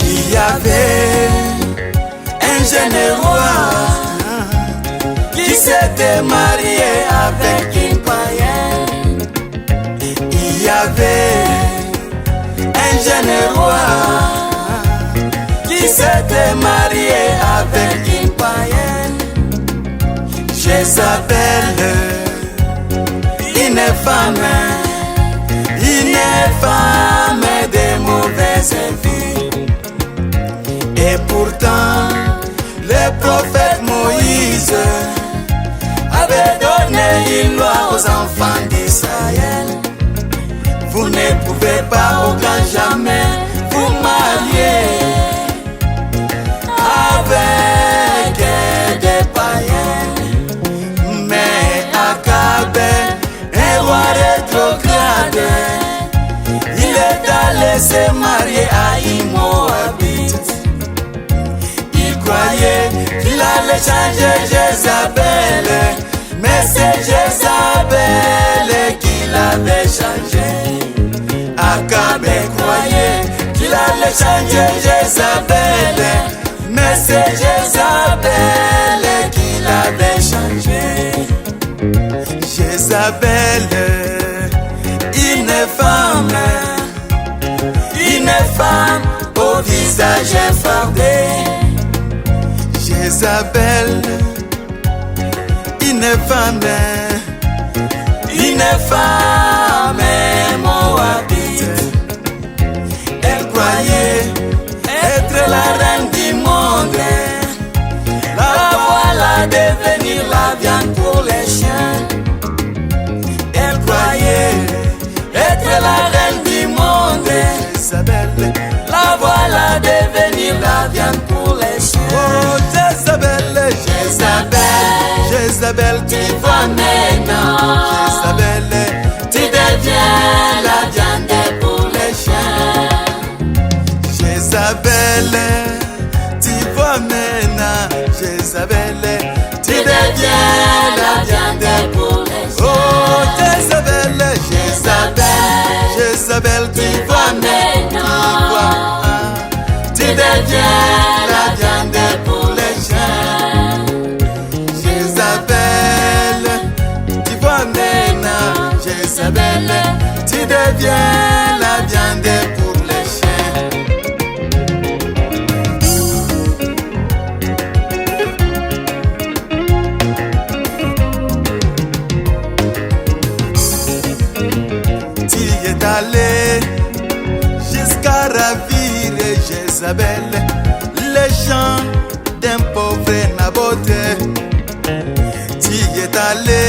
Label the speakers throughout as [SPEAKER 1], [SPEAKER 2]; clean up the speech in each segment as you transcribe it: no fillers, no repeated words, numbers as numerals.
[SPEAKER 1] Il y avait un jeune roi qui s'était marié avec une païenne. Il y avait un jeune roi qui s'était marié avec une païenne. Jézabel, une femme de mauvaise vie. Et pourtant, le prophète Moïse avait donné une loi aux enfants d'Israël. Vous ne pouvez pas aucun jamais vous marier avec des païens. Mais Akab, un roi rétrograde, il est allé se marier à une Moabite. Il croyait qu'il allait changer Jézabel, mais c'est Jézabel qui l'avait changé. Akab croyait qu'il allait changer Jézabel, mais c'est Jézabel qui l'avait changé. Jézabel, une femme au visage fardé. Jézabel, une femme moabite. Elle croyait être la reine du monde. La voilà devenir la viande pour les chiens. Elle croyait être la reine du monde. Jézabel, la voilà devenir la viande pour les chiens. Oh Jézabel, Jézabel, Jézabel, tu vois maintenant. Jézabel, tu deviens la viande pour les chiens. Jézabel, tu vois maintenant. Jézabel, tu deviens la viande pour les chiens. Oh Jézabel, Jézabel, Jézabel, tu vois maintenant. Tu deviens la viande pour les chiens. Jézabel, tu vois maintenant. Jézabel, tu deviens la viande pour les chiens. Tu es allé jusqu'à ravir Jézabel, les gens d'un pauvre Naboth. Tu es allé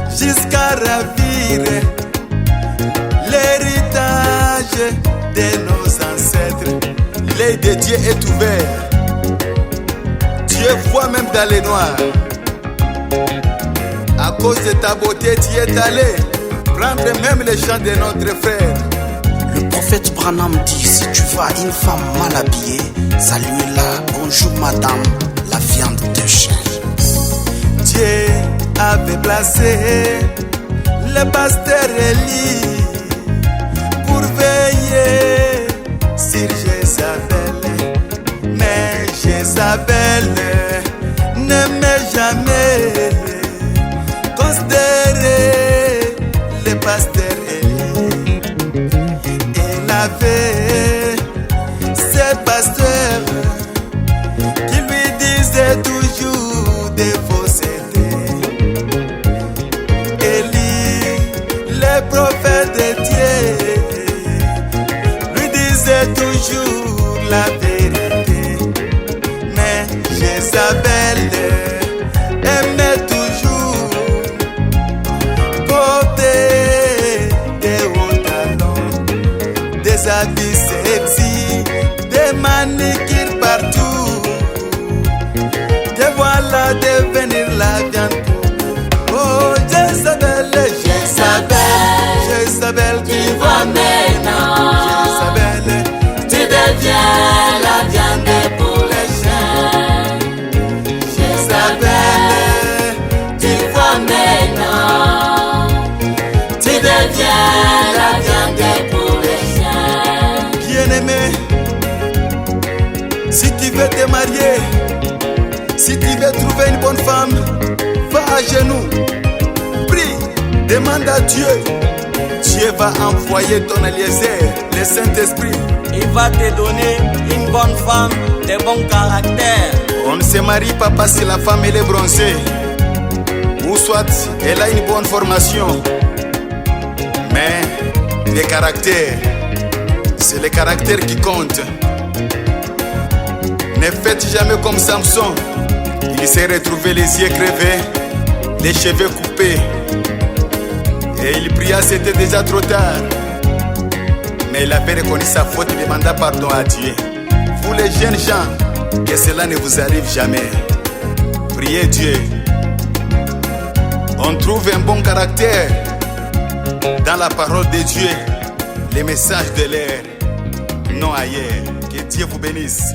[SPEAKER 1] jusqu'à ravir l'héritage de nos ancêtres. L'œil de Dieu est ouvert. Dieu voit même dans les noirs. À cause de ta beauté, tu es allé prendre même les chants de notre frère.
[SPEAKER 2] Le prophète Branham dit, si tu vois une femme mal habillée, salue-la, bonjour madame, la viande de chien.
[SPEAKER 1] Dieu avait placé le pasteur Élie pour veiller sur Jézabel. Mais Jézabel n'aimait jamais considérer le pasteur Élie. Il avait ce pasteur qui lui disait toujours des faussetés. Élie, le prophète de Dieu, lui disait toujours la vérité. Mais Jézabel aimait toujours porter des hauts talons, des habits sexy, des manicures partout. Te voilà devenir la viande. Oh Jézabel, Jézabel, Jézabel,
[SPEAKER 3] tu vois maintenant,
[SPEAKER 1] Jézabel,
[SPEAKER 3] tu deviens la viande pour les chiens. Jézabel, tu vois maintenant, tu deviens la viande pour les chiens.
[SPEAKER 1] bien-aimé, si tu veux te marier, si tu veux trouver une bonne femme, va à genoux, prie, demande à Dieu. Dieu va envoyer ton Eliezer, le Saint-Esprit.
[SPEAKER 4] Il va te donner une bonne femme de bon caractère.
[SPEAKER 1] On ne se marie pas parce que la femme elle est bronzée, ou soit elle a une bonne formation, mais le caractère, c'est le caractère qui compte. Ne faites jamais comme Samson. Il s'est retrouvé les yeux crevés, les cheveux coupés, et il pria, c'était déjà trop tard. Mais il avait reconnu sa faute et demanda pardon à Dieu. Vous les jeunes gens, que cela ne vous arrive jamais. Priez Dieu. On trouve un bon caractère dans la parole de Dieu, les messages de l'air, non ailleurs. Que Dieu vous bénisse.